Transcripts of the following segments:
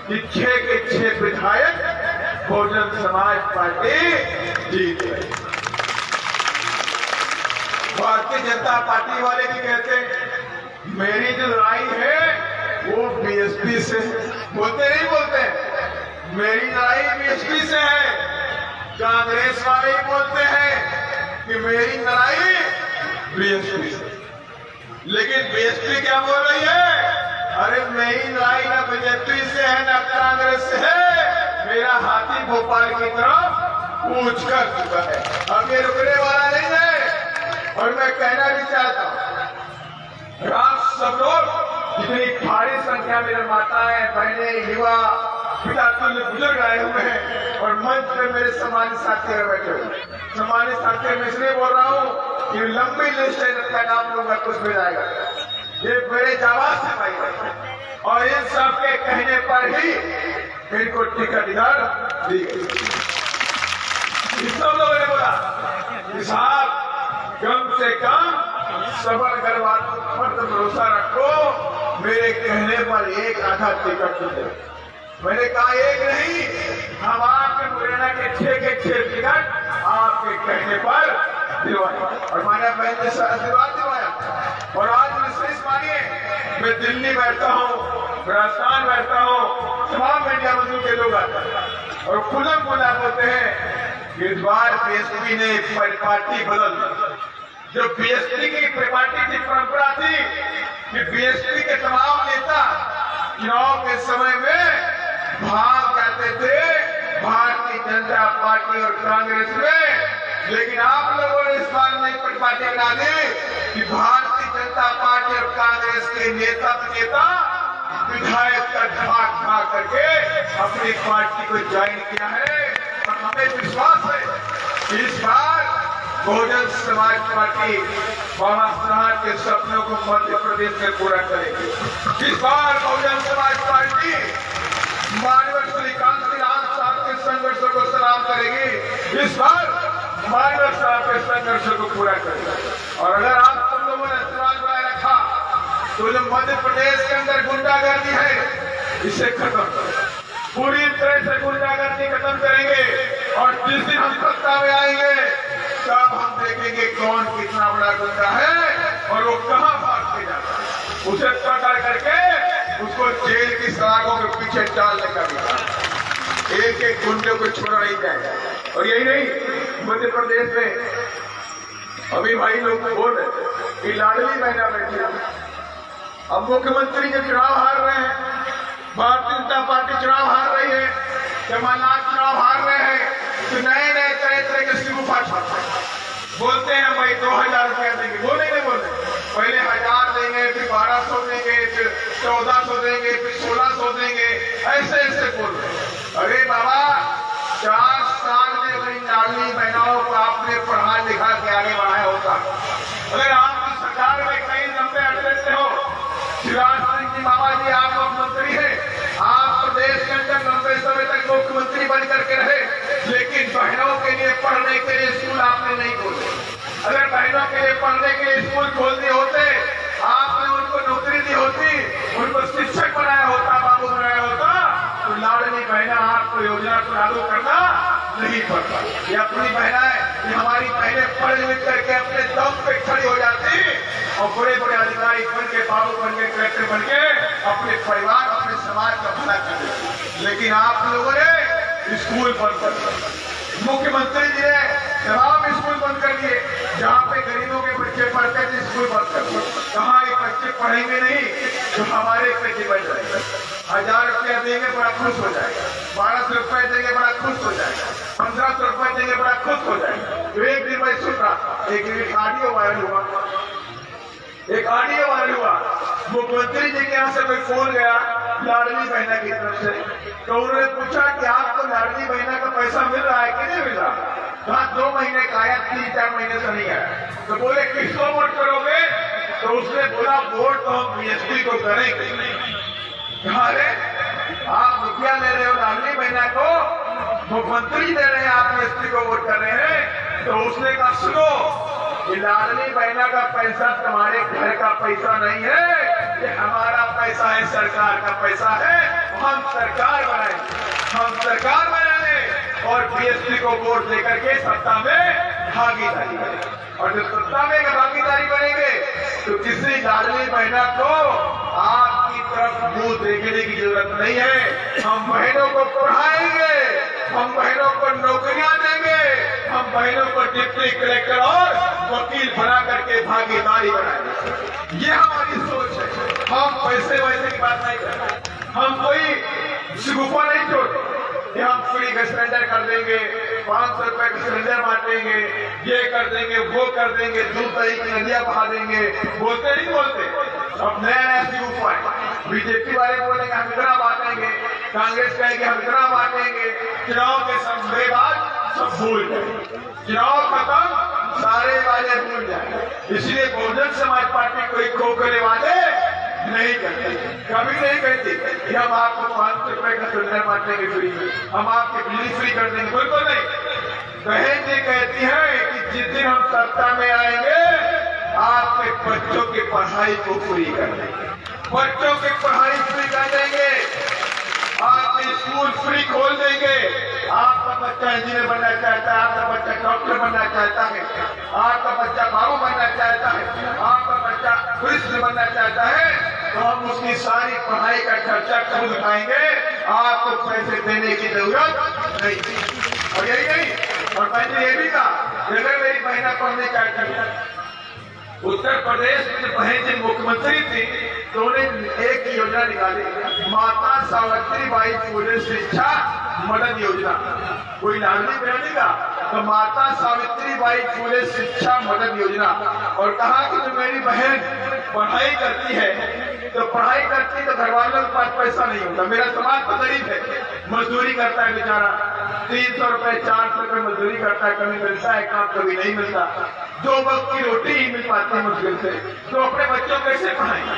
कि 6 के 6 विधायक बहुजन समाज पार्टी जीत गई। भारतीय जनता पार्टी वाले भी कहते हैं मेरी जो लड़ाई है वो बीएसपी से, बोलते नहीं बोलते, मेरी लड़ाई बीएसपी से है। कांग्रेस वाले ही बोलते हैं कि मेरी लड़ाई बीएसपी से, लेकिन बीएसपी क्या बोल रही है? अरे मेरी लड़ाई ना बीजेपी से है ना कांग्रेस से है, मेरा हाथी भोपाल की तरफ कूच कर चुका है, अब ये रुकने वाला नहीं है। और मैं कहना भी चाहता हूं, आप सब लोग जितनी भारी संख्या में माताएं, बहनें, युवा, पिता तुल्य बुजुर्ग आए हुए हैं और मंच पे मेरे सम्मानित साथी बैठे हुए। सम्मानित साथी मैं इसलिए बोल रहा हूँ कि लंबी लिस्ट है, जिनका नाम लूंगा कुछ मिल जाएगा, ये मेरे जावाज से भाई, और इन सब के कहने पर ही इनको टिकट इधर दी गई। सब लोगों ने बोला कि साहब कम से कम सबर कर बात पर भरोसा रखो, मेरे कहने पर एक आधा टिकट दे। मैंने कहा एक नहीं, हम आपके मुरैना के 6 के 6 टिकट आपके कहने पर दिलवाए और माना बहन ने आशीर्वाद दिलवाया। और आज विशेष मानिए, मैं दिल्ली बैठता हूँ, राजस्थान बैठता हूँ, तमाम मीडिया मंत्री के लोग आते हैं और खुला खुला बोलते हैं कि इस बार बीएसपी ने पार्टी बदल दी। जो बीएसपी की पार्टी की परंपरा थी कि बीएसपी के तमाम नेता चुनाव के समय में भाग जाते थे भारतीय जनता पार्टी और कांग्रेस में, लेकिन आप लोगों ने इस बार नई पार्टी बना दी कि भारतीय जनता पार्टी और कांग्रेस के नेता विधायक का भाग भाग करके अपनी पार्टी को ज्वाइन किया है। और हमें विश्वास है कि इस बार बहुजन समाज पार्टी बाबा साहब के सपनों को मध्य प्रदेश में पूरा करेगी। इस बार बहुजन समाज पार्टी मानव श्रीकांत साहब के संघर्षों को सलाम करेगी। इस बार मानव साहब के संघर्षों को पूरा करेगी। और अगर आप सब लोगों ने आशीर्वाद बनाए रखा तो जो मध्य प्रदेश के अंदर गुंडागर्दी है इसे खत्म करें, पूरी तरह से गुंडागर्दी खत्म करेंगे। और जिस दिन हम सत्ता में आएंगे तब हम देखेंगे कौन कितना बड़ा गुंडा है और वो कहां भाग के जाता है, उसे पकड़ करके उसको जेल की सलाखों के पीछे डालने का भी एक एक गुंडे को छोड़ा नहीं जाएगा। और यही नहीं, मध्य प्रदेश में अभी भाई लोग बोल रहे कि लाडली बहना बैठी, अब मुख्यमंत्री जो चुनाव हार रहे हैं, भारतीय जनता पार्टी चुनाव हार रही है, कमलनाथ चुनाव हार रहे हैं, तो नए नए तरह के सिगुफा छापते बोलते हैं भाई 2000 रुपया देंगे, बोले नहीं बोले, पहले 1000 देंगे, फिर 1200 देंगे, फिर 1400 देंगे, फिर 1600 देंगे, ऐसे ऐसे बोल रहे। अरे बाबा 4 साल में अपनी लाडली बहनों को आपने पढ़ा लिखा के आगे बढ़ाया होता। अगर आपकी सरकार में कई लंबे अड़चन से हो, शिवराज सिंह जी मामा जी आप मुख्यमंत्री है, आप प्रदेश के अंदर लंबे समय तक मुख्यमंत्री बन करके रहे, लेकिन बहनों के लिए पढ़ने के लिए स्कूल आपने नहीं खोले। अगर बहनों के लिए पढ़ने के लिए स्कूल खोल दिए होते, आपने उनको नौकरी दी होती, उनको शिक्षक बनाया होता, बाबू बनाया होता, तो लाडली बहना आपको योजना को लागू करना नहीं पड़ता। ये अपनी बहनाएं, ये हमारी बहनें पढ़ लिख करके अपने दम पे खड़ी हो जाती और बड़े बड़े अधिकारी बन के, बाबू बन के, कलेक्टर बन के अपने परिवार, अपने समाज का भला कर देते। लेकिन आप लोगों ने स्कूल बंद कर दिया, मुख्यमंत्री जी ने तमाम स्कूल बंद कर दिए, जहाँ पे गरीबों के बच्चे पढ़ते थे स्कूल बंद कर दिए। कहाँ ये बच्चे पढ़ेंगे नहीं तो हमारे बेटे बन जाएंगे, 1000 रुपया देंगे बड़ा खुश हो जाएगा, 1200 रुपए देंगे बड़ा खुश हो जाएगा, 1500 रुपए देंगे बड़ा खुश हो जाएगा। तो एक दिन मैं सुन रहा, एक ऑडियो वायरल हुआ, मुख्यमंत्री जी के यहाँ से कोई फोन गया लाडली बहना की तरफ से, तो उन्होंने पूछा कि आपको लाडली बहना का पैसा मिल रहा है कि नहीं मिल रहा? कहा 2 महीने का आया, 3-4 महीने से नहीं आया। तो बोले किसको वोट करोगे? तो उसने बोला वोट तो हम बीएसपी को करेंगे। कहा अरे आप रुपया ले रहे हो लाडली बहना को, मुख्यमंत्री दे रहे हैं, आप बीएसपी को वोट कर रहे हैं। तो उसने कहा सुनो, ये लाडली बहना का पैसा तुम्हारे घर का पैसा नहीं है, ये हमारा पैसा है, सरकार का पैसा है, हम सरकार और बीएसपी को वोट देकर के सत्ता में भागीदारी करेंगे। और जब सत्ता में भागीदारी करेंगे तो किसी लाडली बहना को आपकी तरफ मुंह देखने की जरूरत नहीं है। हम बहनों को पढ़ाएंगे, हम बहनों को नौकरियां देंगे, हम बहनों को डिप्टी कलेक्टर और वकील बना करके भागीदारी बनाएंगे। ये हमारी सोच है। हम पैसे वैसे की बात नहीं करते, हम कोई शिगुफा नहीं छोड़ते कि हम फ्री गैस सिलेंडर कर देंगे, 500 रुपए का सिलेंडर बांटेंगे, ये कर देंगे, वो कर देंगे, दूध दही की नदियां बहा देंगे। बोलते नहीं बोलते, अब नया शिगुफा है। बीजेपी वाले बोलेंगे हम इतना बांटेंगे, कांग्रेस कहेंगे हम इतना बांटेंगे। चुनाव के समय बाद सब भूल जाए, चुनाव खत्म सारे वाले भूल जाए। इसलिए बहुजन समाज पार्टी कोई खोखले वादे नहीं करती, कभी नहीं कहती कि हम आपको 500 रुपए का सिलेंडर बांटेंगे फ्री में, हम आपकी बिजली फ्री कर देंगे, बिल्कुल नहीं। बहन जी कहती है कि जिस दिन हम सत्ता में आएंगे आपके बच्चों की पढ़ाई को फ्री कर देंगे, बच्चों की पढ़ाई फ्री कर देंगे, आपके स्कूल फ्री खोल देंगे। आपका बच्चा इंजीनियर बनना चाहता है, आपका बच्चा डॉक्टर बनना चाहता है, आपका बच्चा बाबू बनना चाहता है, आपका बच्चा कृष्ण बनना चाहता है, तो हम उसकी सारी पढ़ाई का खर्चा खुद उठाएंगे, आपको पैसे देने की जरूरत नहीं। और यही नहीं, और मैंने ये भी कहा अगर मेरी बहना पढ़ने चाहती है, उत्तर प्रदेश में जब बहन जी मुख्यमंत्री थी तो उन्हें एक योजना निकाली, माता सावित्री बाई फुले शिक्षा मदद योजना। कोई लाडली बहन का तो माता सावित्री बाई फुले शिक्षा मदद योजना। और कहा कि जो मेरी बहन पढ़ाई करती है तो पढ़ाई करती तो घर वालों के पास पैसा नहीं होता। मेरा समाज तो गरीब है, मजदूरी करता है बेचारा, 300 रुपए 400 रुपए मजदूरी करता है, कभी मिलता है काम, कभी नहीं मिलता, 2 वक्त की रोटी ही मिल पाती है मुश्किल से। तो अपने बच्चों को कैसे पढ़ाएंगे?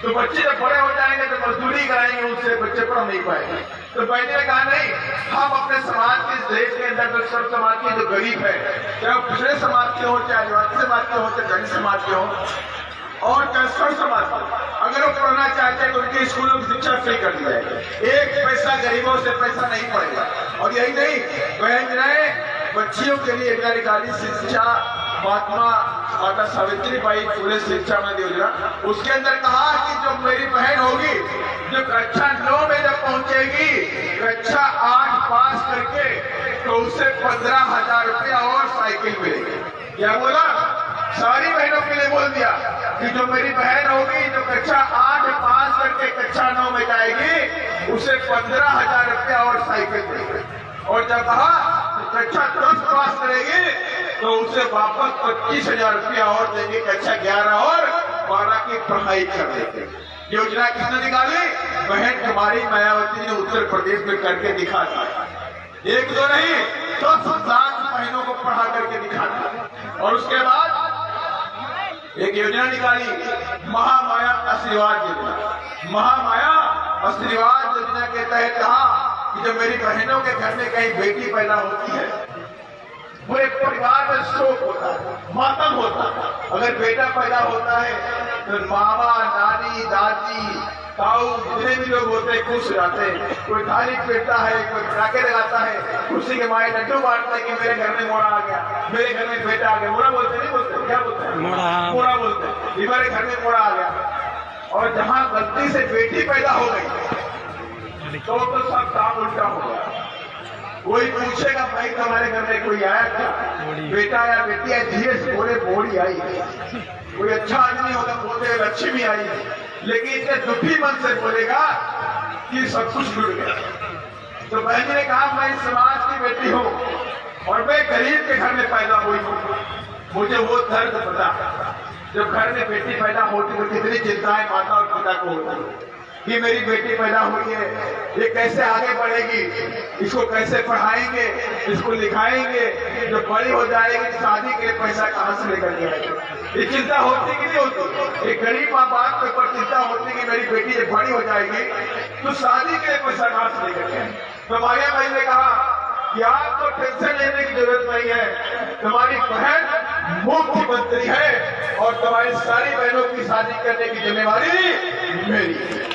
तो बच्चे जब बड़े हो जाएंगे तो मजदूरी कराएंगे, उससे बच्चे पढ़ नहीं पाएंगे। तो मैंने ने कहा नहीं, हम अपने समाज के देश के अंदर जो सब समाज के जो गरीब है, चाहे पिछड़े समाज के हो, चाहे आदिवासी समाज के हो, चाहे दलित समाज के हो, और चाहे सर्व समाज के, अगर वो पढ़ना चाहते हैं तो उनके स्कूलों की शिक्षा फ्री कर दी जाएगी। एक पैसा गरीबों से पैसा नहीं पड़ेगा। और यही नहीं, बहन ने बच्चियों के लिए योजना निकाली, शिक्षा महात्मा माता सावित्री बाई फुले शिक्षा मदद योजना। उसके अंदर कहा कि जो मेरी बहन होगी, जो कक्षा 9 में जब पहुंचेगी, कक्षा 8 पास करके, तो उसे 15,000 रुपया और साइकिल मिलेगी। क्या बोला? सारी बहनों के लिए बोल दिया कि जो मेरी बहन होगी, जो कक्षा 8 पास करके कक्षा 9 में जाएगी, उसे 15,000 रुपया और साइकिल मिलेगी। और जब कहा कक्षा 10 पास करेगी तो उसे वापस 25,000 रुपया और देंगे, कक्षा 11 और 12 की पढ़ाई कर देंगे। योजना किसने निकाली? बहन कुमारी मायावती ने उत्तर प्रदेश में करके दिखा दिया। एक दो नहीं, 10 लाख बहनों को पढ़ा करके दिखा दिया। और उसके बाद एक योजना निकाली, महामाया आशीर्वाद योजना। महामाया आशीर्वाद योजना के तहत कहा कि जब मेरी बहनों के घर में कहीं बेटी पैदा होती है, पूरे परिवार में शोक होता है, मातम होता है। अगर बेटा पैदा होता है तो मामा, नानी, दादी, ताऊ, जितने भी लोग होते हैं खुश रहते हैं। कोई थाली फेंकता है, कोई पटाखे लगाता है, खुशी के माए लड्डू बांटते हैं कि मेरे घर में मोड़ा आ गया, मेरे घर में बेटा आ गया। मोड़ा बोलते नहीं बोलते, क्या बोलते हैं? मोड़ा बोलते हैं, मेरे घर में मोड़ा आ गया। और जहाँ गलती से बेटी पैदा हो गई तो सब काम उल्टा हो गया। कोई पूछेगा भाई तुम्हारे घर में कोई आया क्या, बेटा या बेटी है? धीरे से बोले बोड़ी आई। कोई अच्छा आदमी होगा बोलते लक्ष्मी आई, लेकिन इतने दुखी मन से बोलेगा कि सब कुछ लुट गया। तो बहन ने कहा मैं इस समाज की बेटी हूँ और मैं गरीब के घर में पैदा हुई हूँ, मुझे वो दर्द पता। जब घर में बेटी पैदा होती तो कितनी चिंताएं माता और पिता को होती कि मेरी बेटी पैदा हुई है, ये कैसे आगे बढ़ेगी, इसको कैसे पढ़ाएंगे, इसको लिखाएंगे, जब बड़ी हो जाएगी शादी के लिए पैसा कहाँ से लेकर के आएंगे। ये चिंता होती कि नहीं होती? एक गरीब माँ बाप के ऊपर चिंता होती कि मेरी बेटी जब बड़ी हो जाएगी तो शादी के लिए पैसा कहाँ से लेकर के आएंगे। तो मारिया भाई ने कहा कि आपको टेंशन लेने की जरूरत नहीं है, तुम्हारी बहन मुख्यमंत्री है और तुम्हारी सारी बहनों की शादी करने की जिम्मेवारी मेरी है।